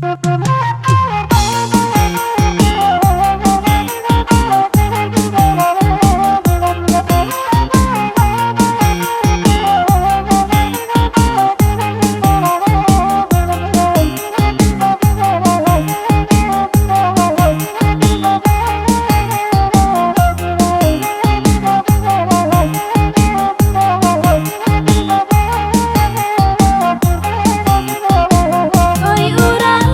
Oi urang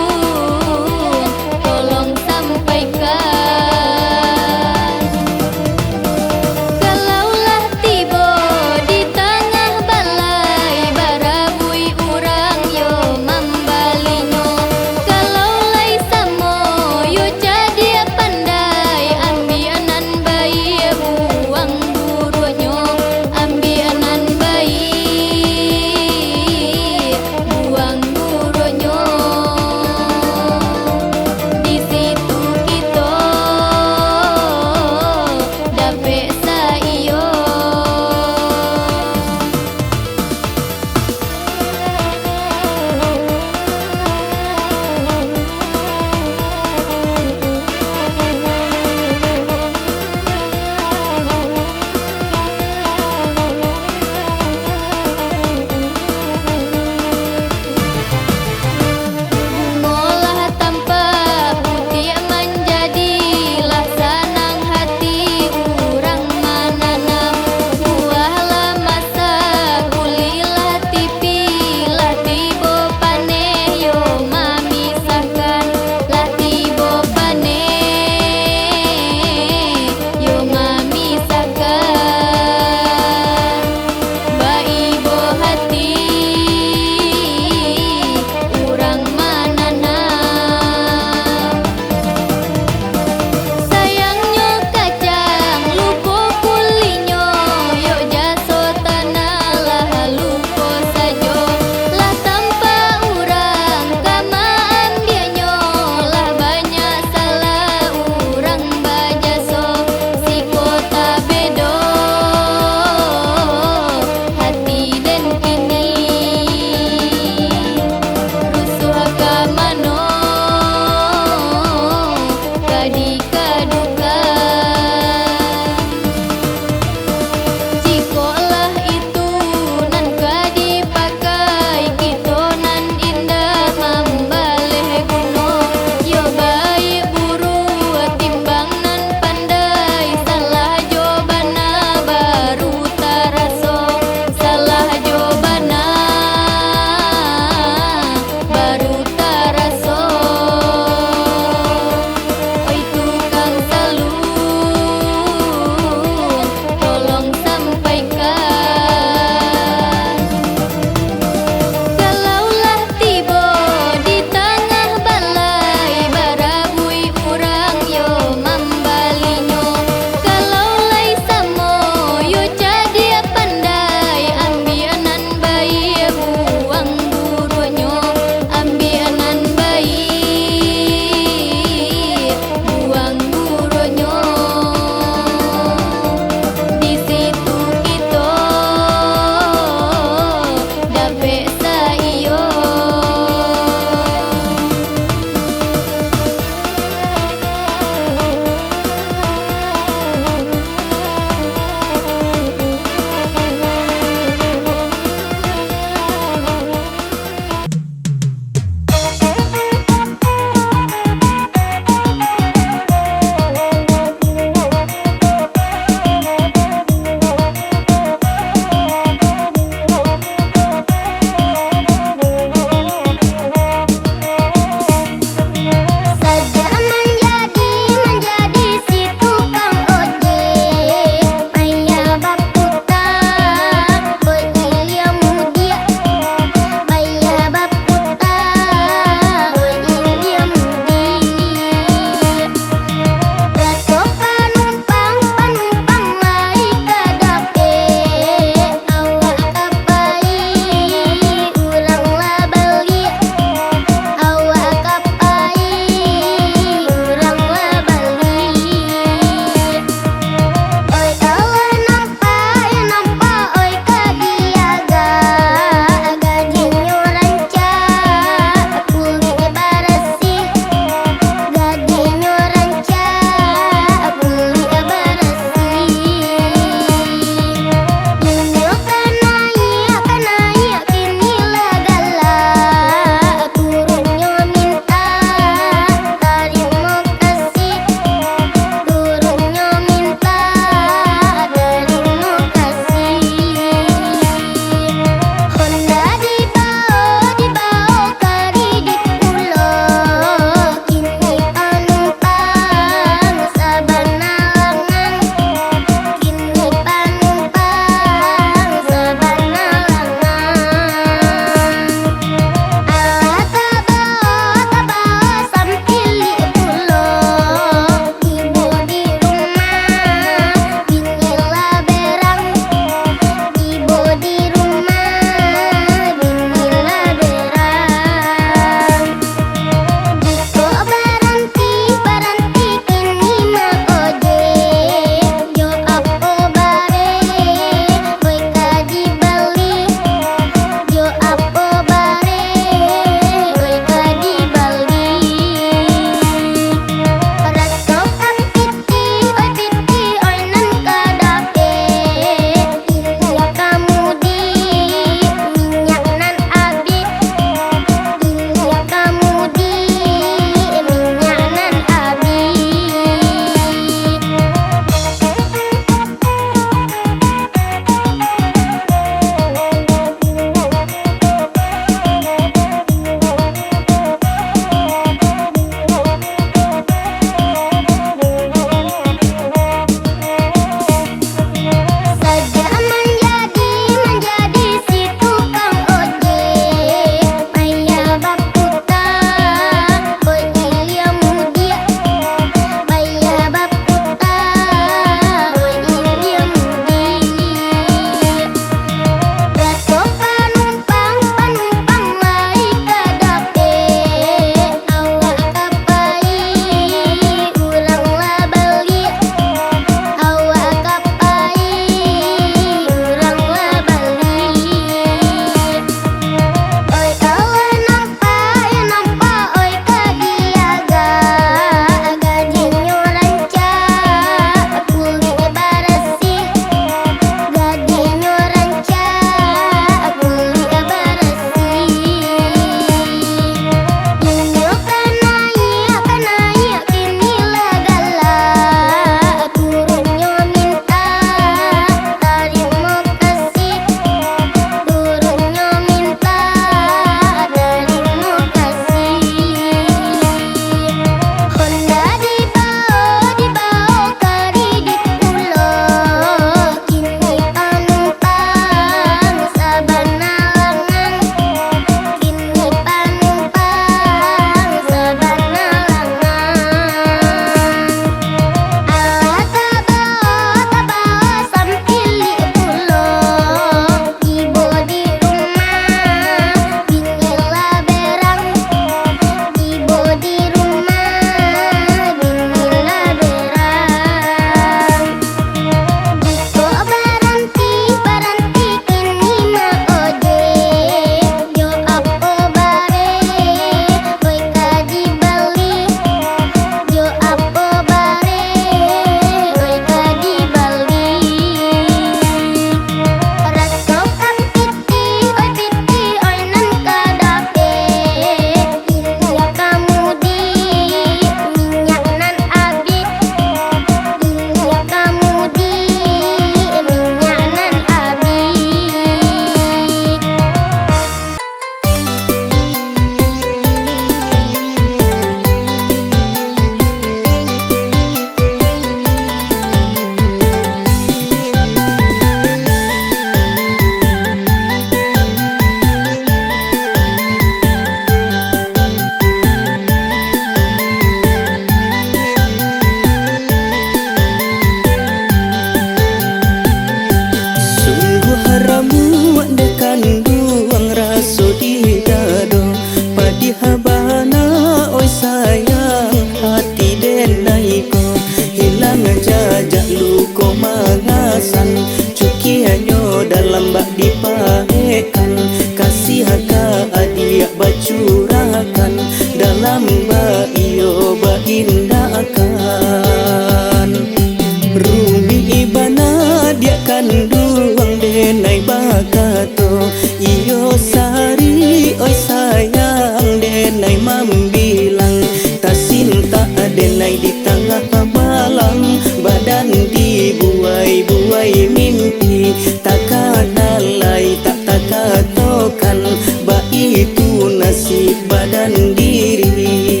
denai di tengah malam, badan dibuai-buai mimpi, tak kadalai tak takatokan, ba itu nasib badan diri.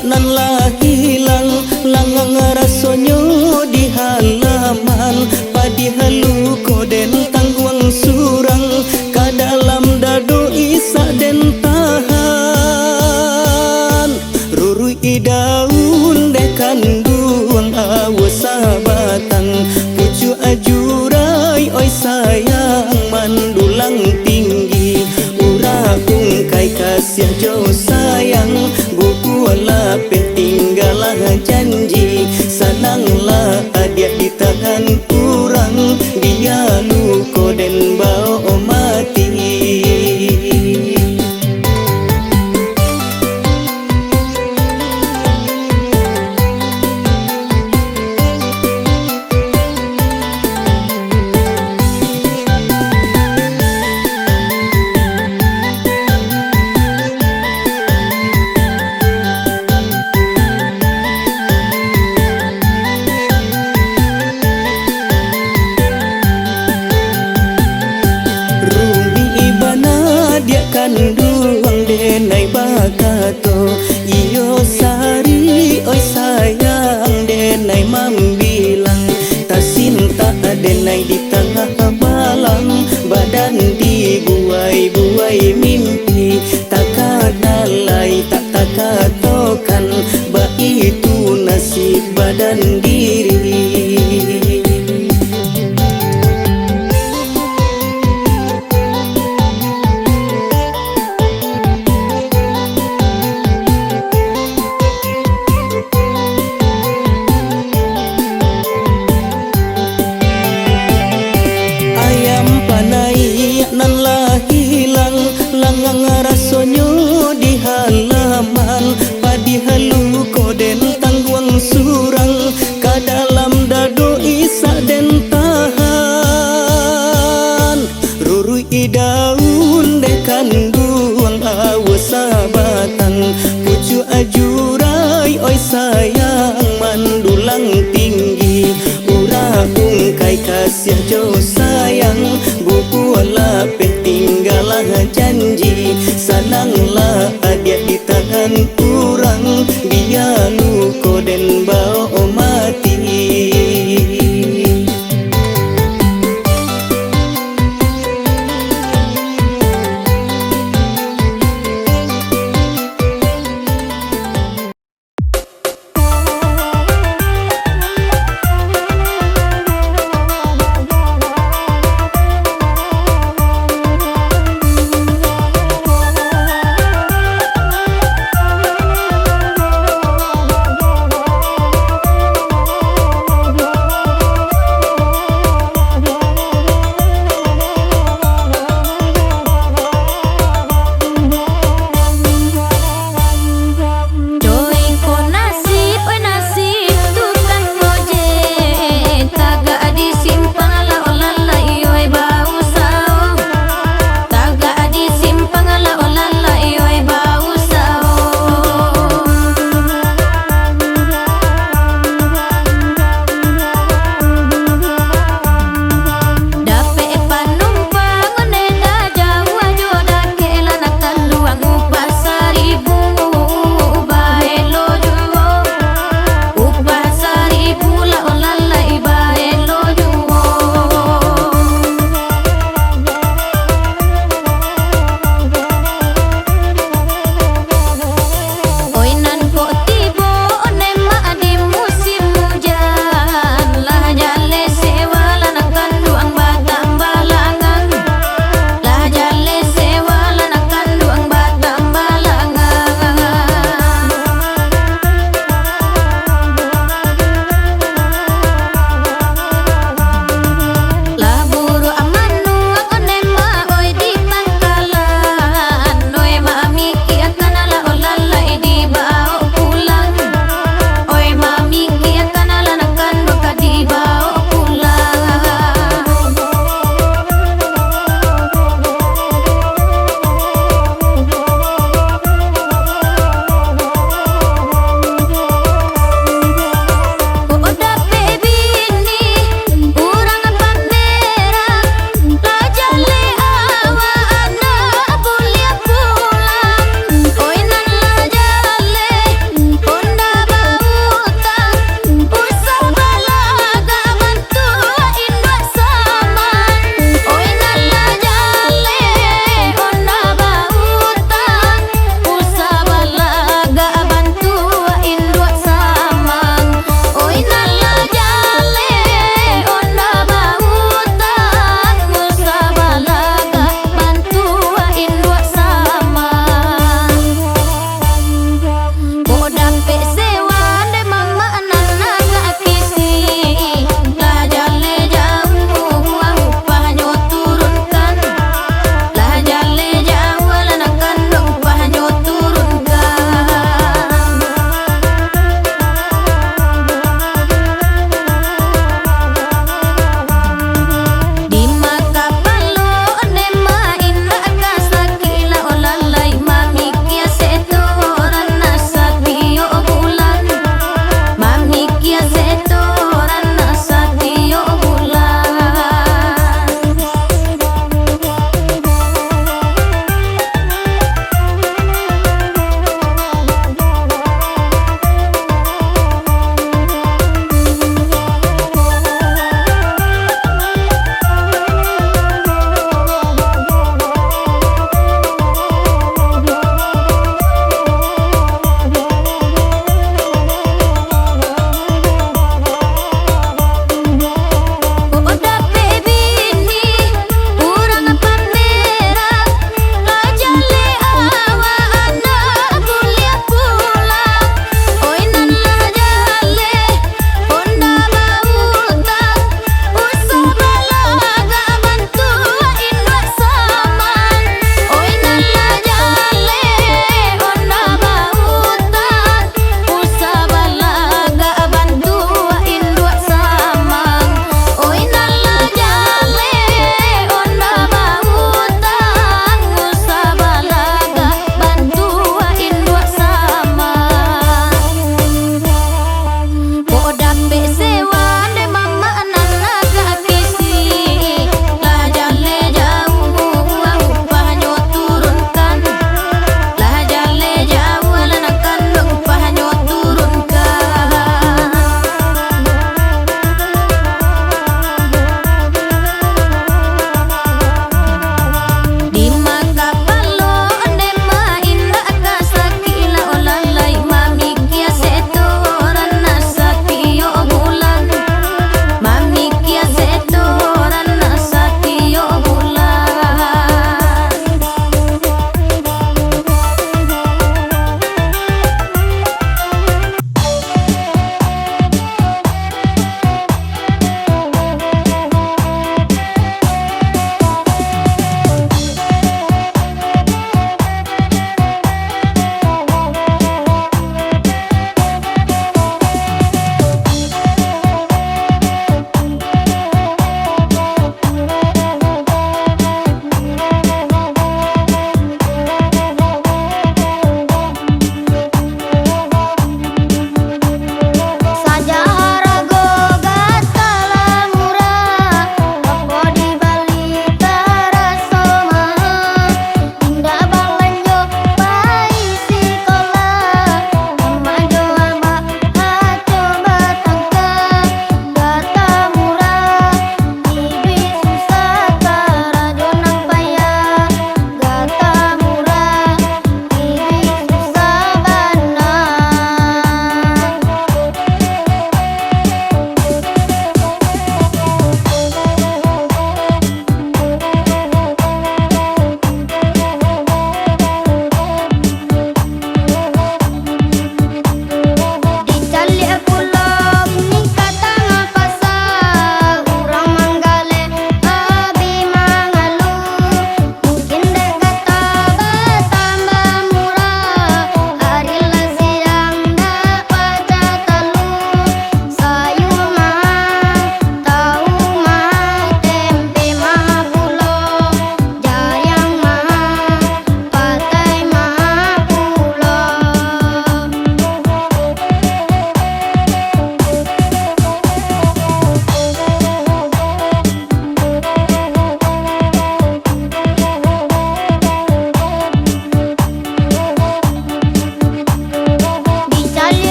Nan lah hilang langang rasonyo di halaman, padi halu koden tangguang surang, ka dalam dado isa den tahan, rurui daun dekan duang awas sabatang, pucu ajurai oi sayang mandulang tinggi, urapung kai kasih jauh sayang, bukulah pentinggalah janji, sananglah adia di tangan kurang, dia luko den bau mati. Kanduang denai bakato, iyo sari oi sayang denai mambilang, tak cinta denai di tengah malam, badan dibuai-buai mimpi, tak kadalai tak takatokan, ba itu nasib badan diri. Nan lah hilang langang rasonyo di halaman, padi halu koden tangguang surang, ka dalam dado isa den tahan, rurui daun dekan duang awas sabatang, pucu ajurai oi sayang mandulang tinggi, urapung kai kasih jauh sayang, bukulah pentinggalah janji, sananglah adia di tangan kurang, dia luko den bau mati.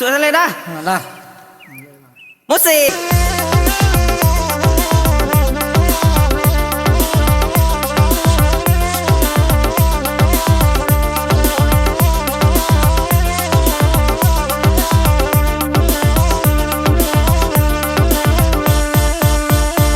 Masuk sekali dah. Dah. Musik.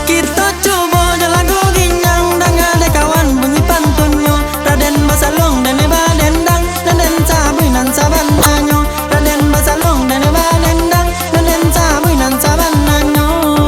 Kita coba je lagu ginyang dengan ada kawan bunyi pantunnya. Raden Basalong dan Badendang dan sabui nan sabananyo. Raden Basalong dan Badendang dan sabui nan sabananyo.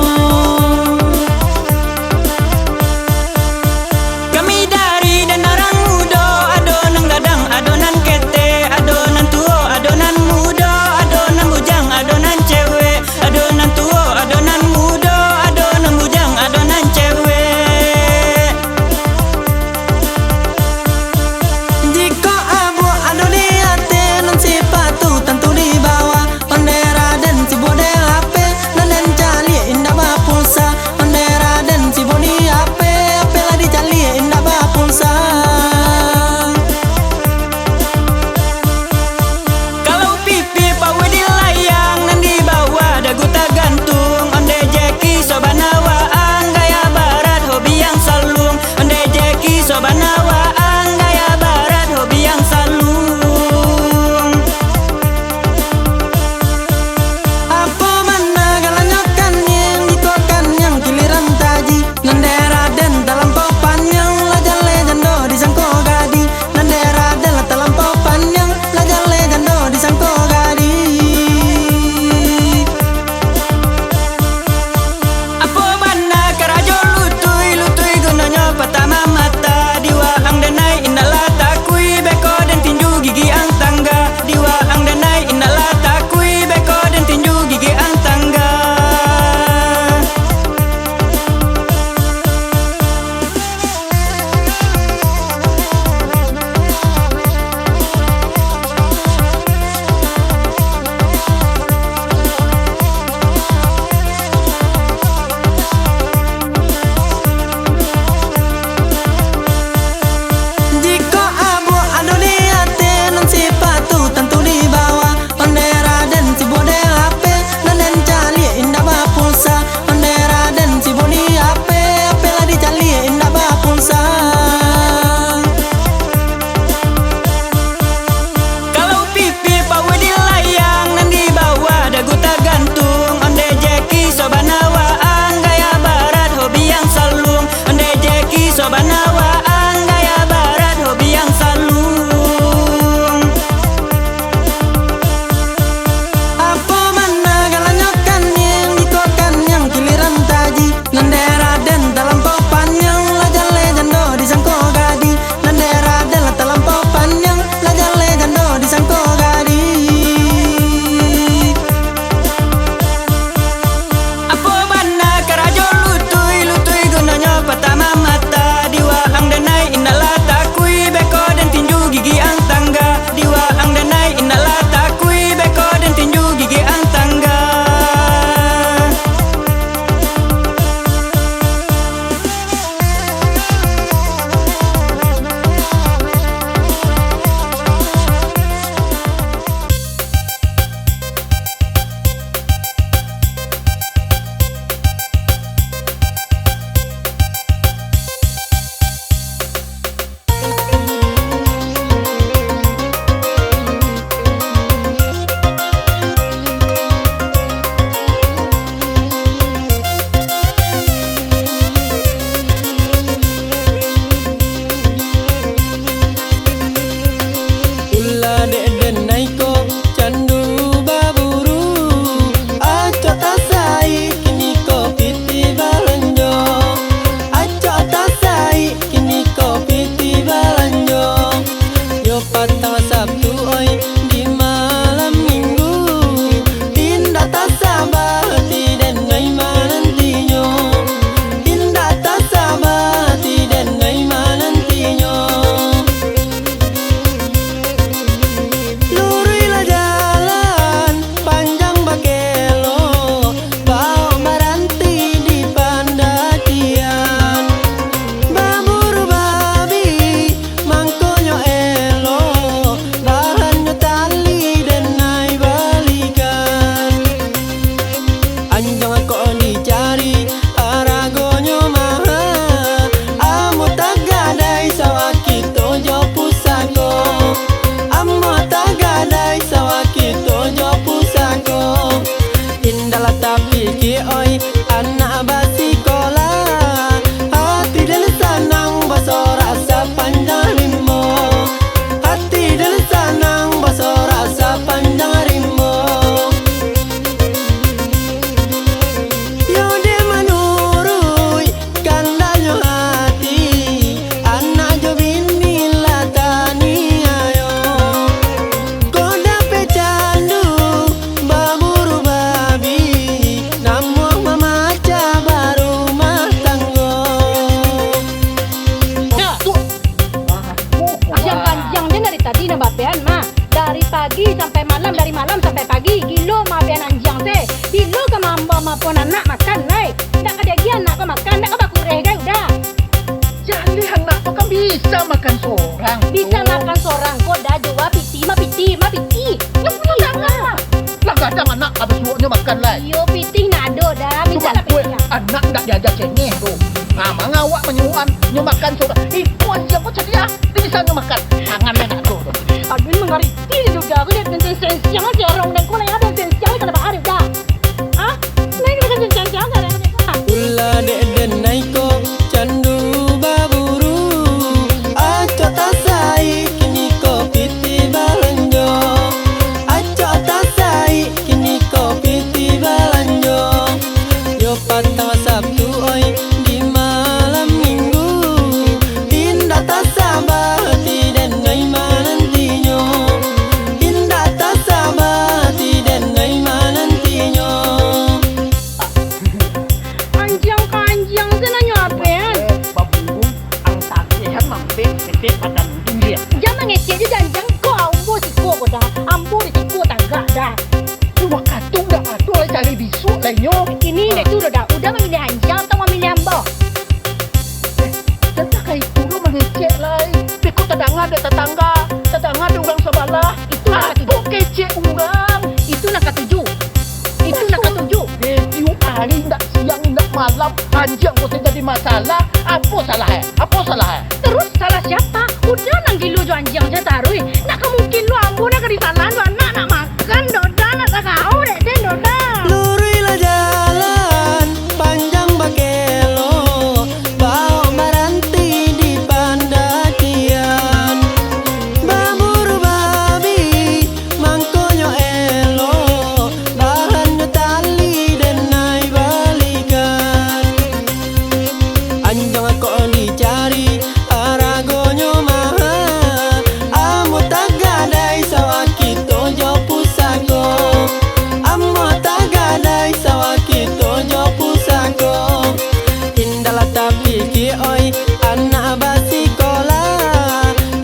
bisa makan seorang. Bisa makan seorang kok dah jua piti, ma piti, ma piti. Ya punya tangan. Lah kadang anak habis suruhnya makan lah. Yo piti nado dah, bisa Cuma lah gue piti. anak nggak diajak cengeh tuh. Nah, mengawak menyuruhan makan seorang. Itu aja kok ceria. Dia bisa makan. Tangannya nak tuh. Aduh mengerti juga. Aku lihat dengan sensiang aja orang dan kau yang ada sensiang kenapa ada dah? Hah? Naik dengan sensiang kan? Ula deden naiko candu baburu Aco tasai kini ko piti balanjo Aco tasai kini ko piti balanjo Yo patang Sabtu oi di malam minggu Tindak tasabah tiden nai manantinyo Tindak tasabah tiden nai manantinyo Anjang saya nanya apa ya? Baburu ang tagihan mampir setiap pada dunia. Jangan ngecek je janjang kau ambo si kau dah. Ambo di kau tangga dah. Cuma katung dah atuh lah cari bisu lah nyo. Ini dah tu dah. Udah memilih anjang atau memilih ambo? Tentang kayak itu lu mengecek lah. Tapi tetangga ada tetangga ada orang sebelah. Itu nak ketujuh. Kecek orang. Itu nak ketujuh. Itu nak ketujuh. Tiap hari ndak siang ndak malam anjang kok jadi masalah. Apa salah? Apa salah? Terus salah siapa? Udah nang gilu jo anjang saya taruh. Nak mungkin lu ambo nak di tanah lu anak nak makan doda nak tak kau dek den doda. Lurilah jalan panjang bakelo Bawa maranti di pandakian Baburu babi mangkonyo elo Bahannya tali dan naik balikan Anjang ako dicari aragonyo maha Amo tagadai sawakito jo pusako Amo tagadai sawakito jo pusako Indala tapi ki oi anak basikola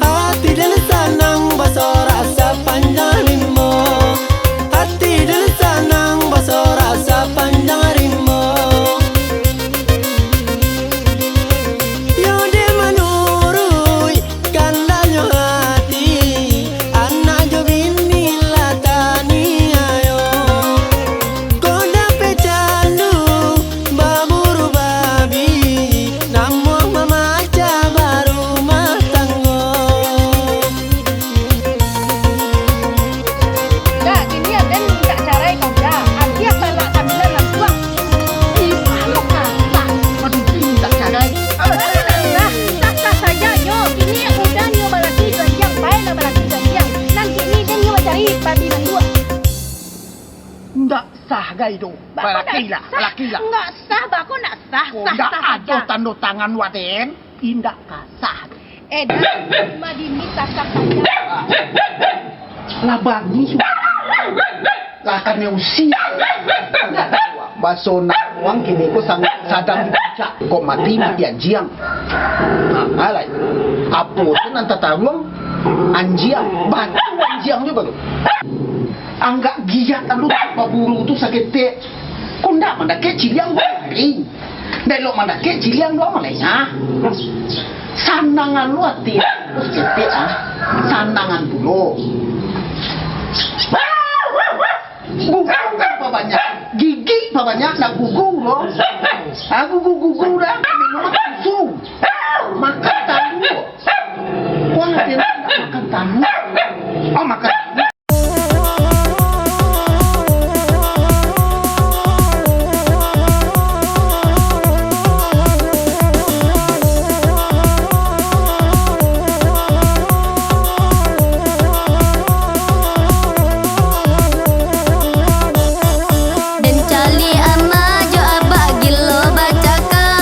Hati dan sanang basora sa panjang rimo Hati dan sanang basora sa panjang rimo Yode manurui kandanyo hati Anak jo bini latani ayo Koda pecandu baburu babi Namo mamaca baru matanggo Dah gini ya den minta carai kau dah. Abi apa nak sambilan nak buang. Ibu kata. Aduh, tidak carai. Sah saja nyo. Kini udah nyo balaki janjang. Baiklah balaki janjang. Nanti ni dia nyo cari babi mandua. Ndak sah gay do. Laki lah. Enggak sah, bako nak sah. Ndak Sah ada saja. tanda tangan waden. Indak kasah. Dah cuma diminta sah saja. Labani sudah. Lakan yang usia. Baso na uang kini ko sadang dibaca. Kok mati anjiang. Nah, alay. Apo itu nanti taruang anjiang. Bantu anjiang juga tuh. Anggak giat lu baburu tu sakit te. Kau ndak mandake ciliang bari. Delok mandake ciliang lo malenya. Sandangan lu hati. Terus kete sandangan dulu. Gugu apa banyak? Gigi apa banyak? Nak gugu loh. Gugu dah. Minum susu. Makan tahu. Wah, dia nak makan tahu. Oh, makan tahu. Dan cali ama jo abah gilo bacakan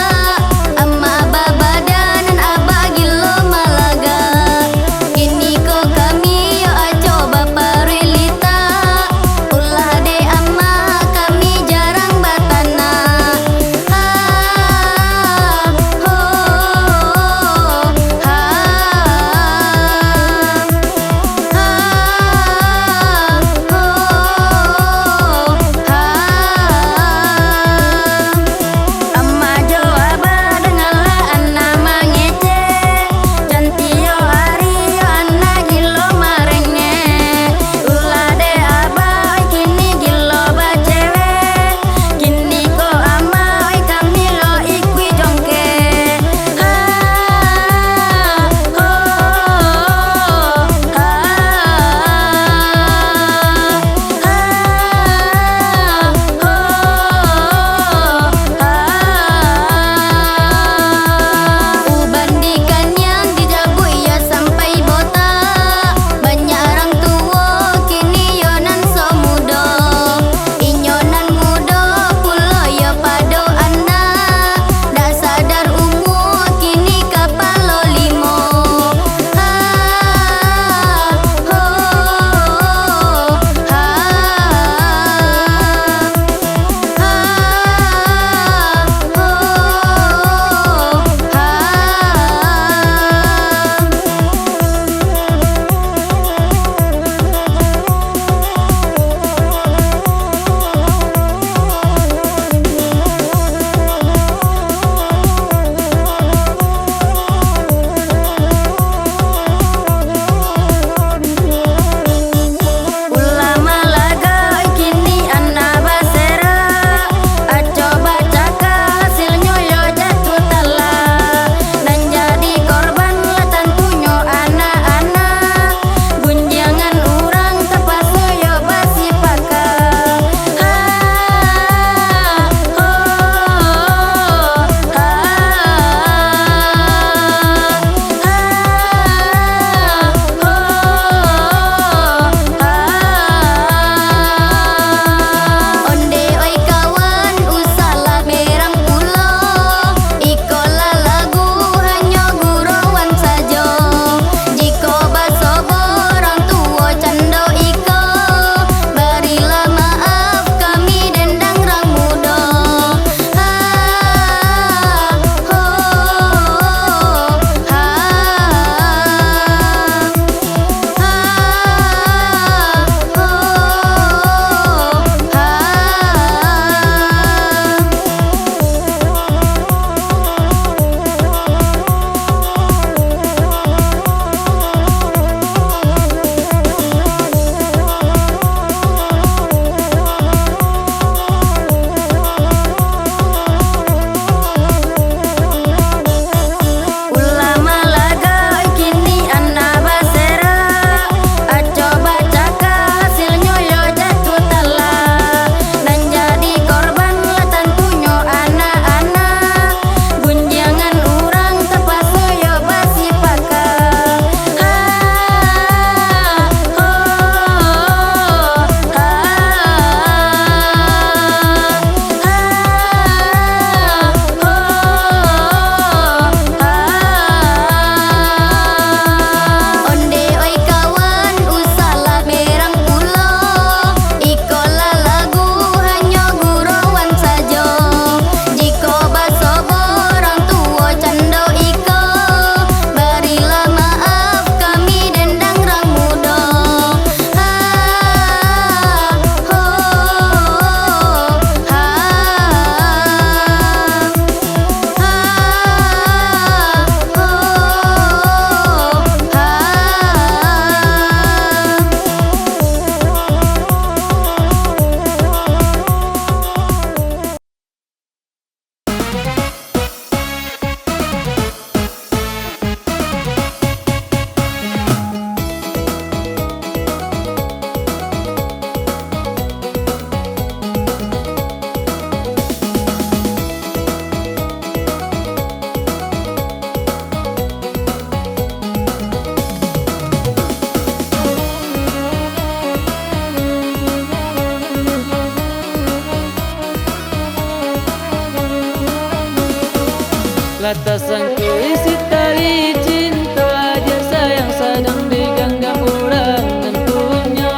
Lantas sangku isi tali cinta ajar sayang sedang digenggam orang tentunya.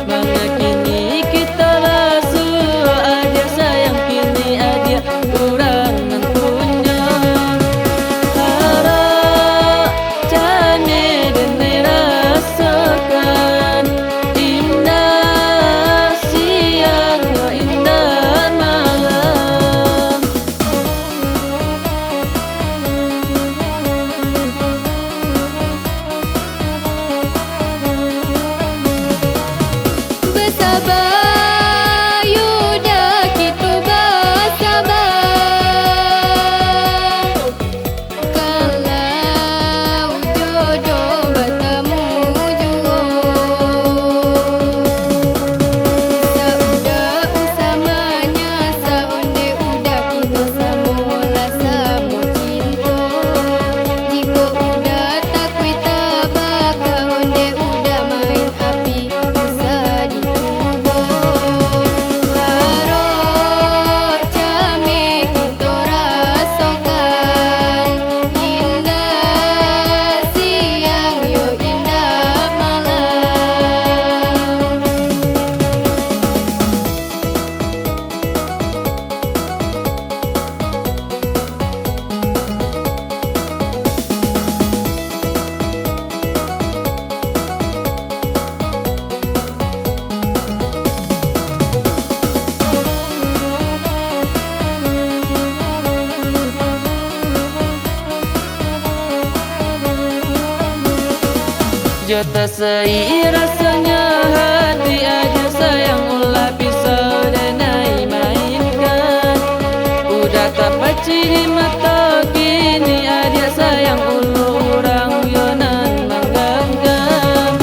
Mana kini kita basuh ajar sayang kini ajar orang tentunya. Harap jane dan rasakan indah siang indah malam. Bersabar, yuda kita bersabar. Kalau jodoh bertemu jua, saudah usamanya, saunde udah kita samulah samu cinta. Jika udah tak kuita bakal onde udah main api usah ditubuh. Harap jame kita rasakan indah siang yo indah malam. Jota sei rasanya hati aja sayang ulah pisau dan mainkan. Udah tak paci di mata kini aja sayang ulu orang yonan mangganggam.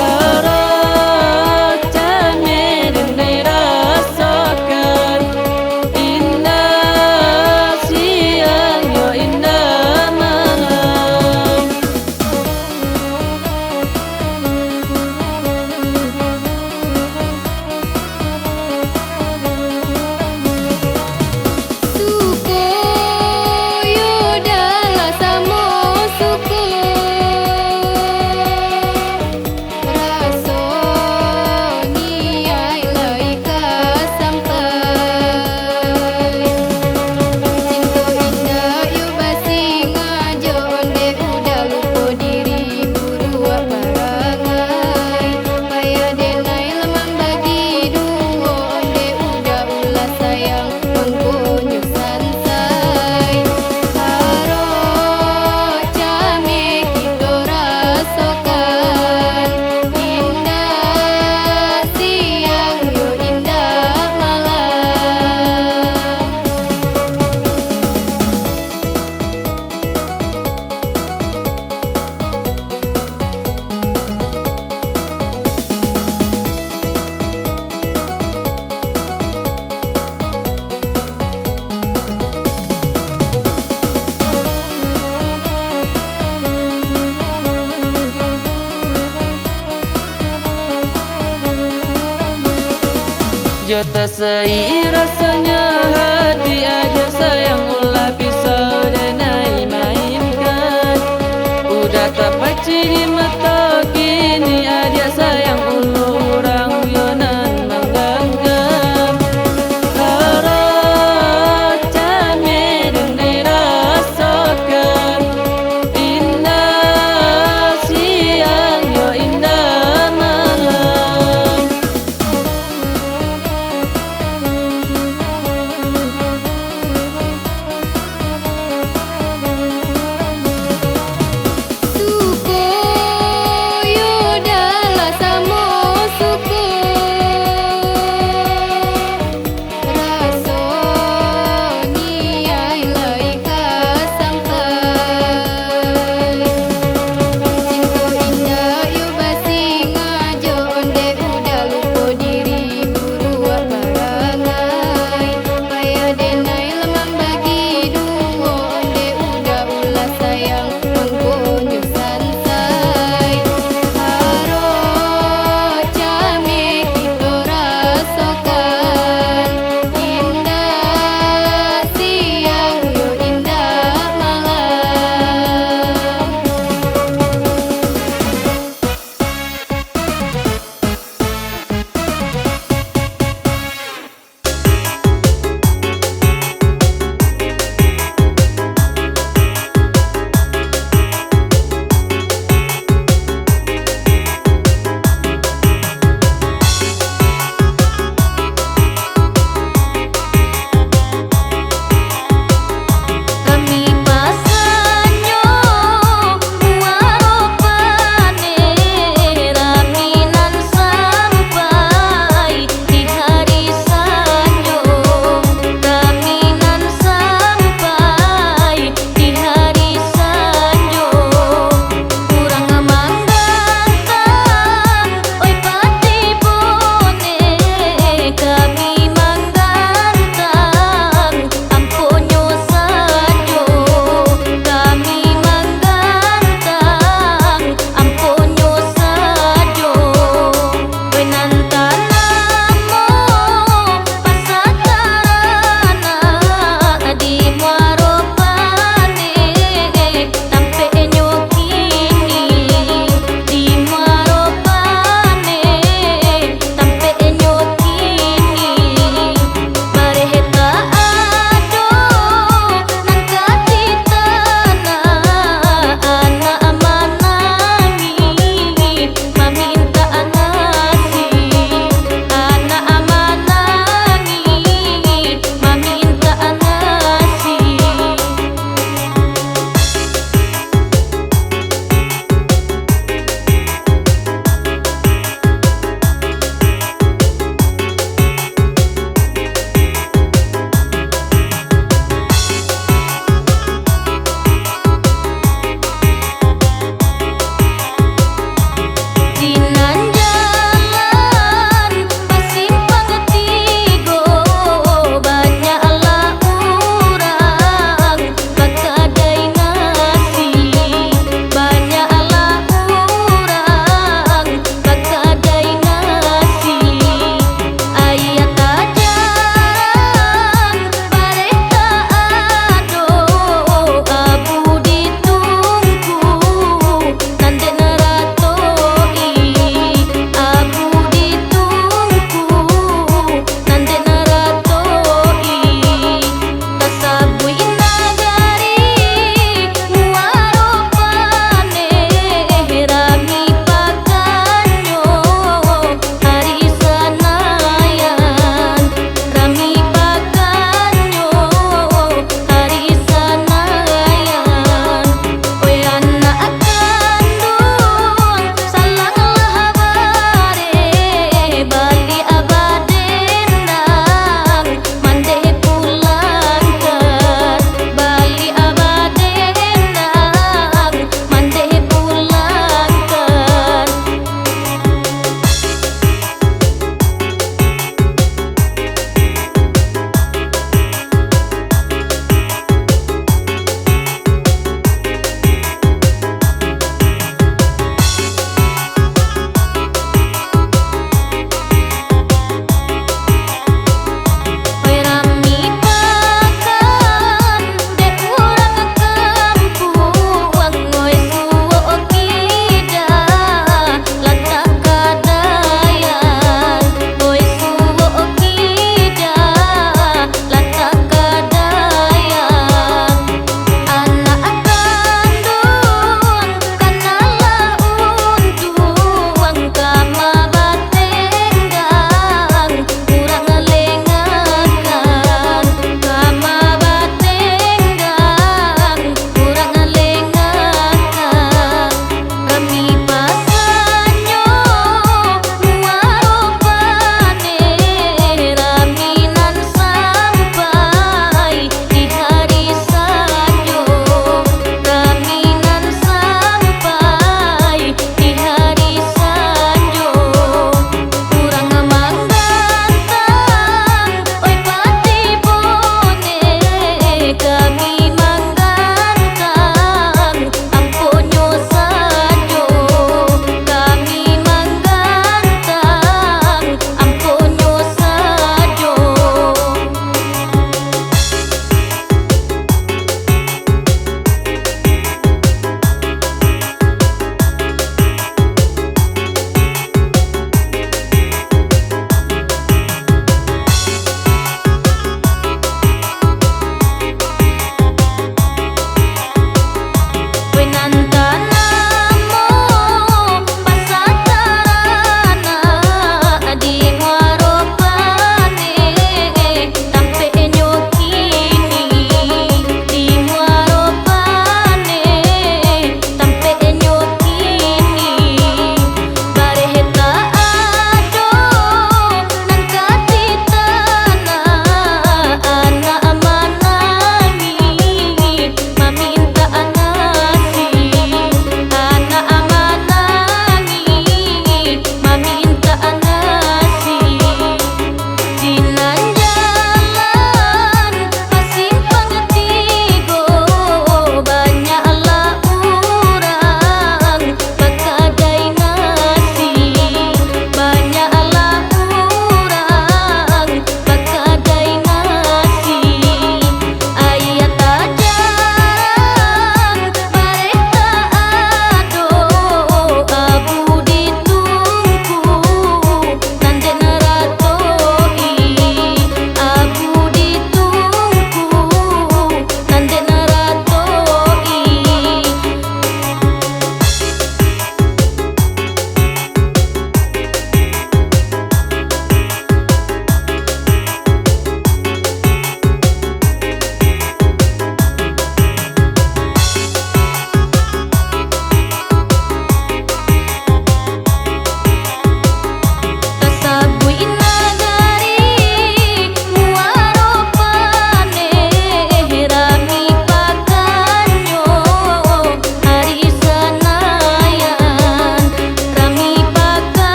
Harap jane dan rasakan indah siang yo indah malam. Suku yudalah samo suku, raso niai laika sampai. Cinta indah yu basi ngajo onde udah lupa diri buru parangai. Payah denai lemang bagi dua onde udah ulah sayang mengkunyu sansai. Harap jame kita rasakan indah siang yo indah malam. Jota sei rasanya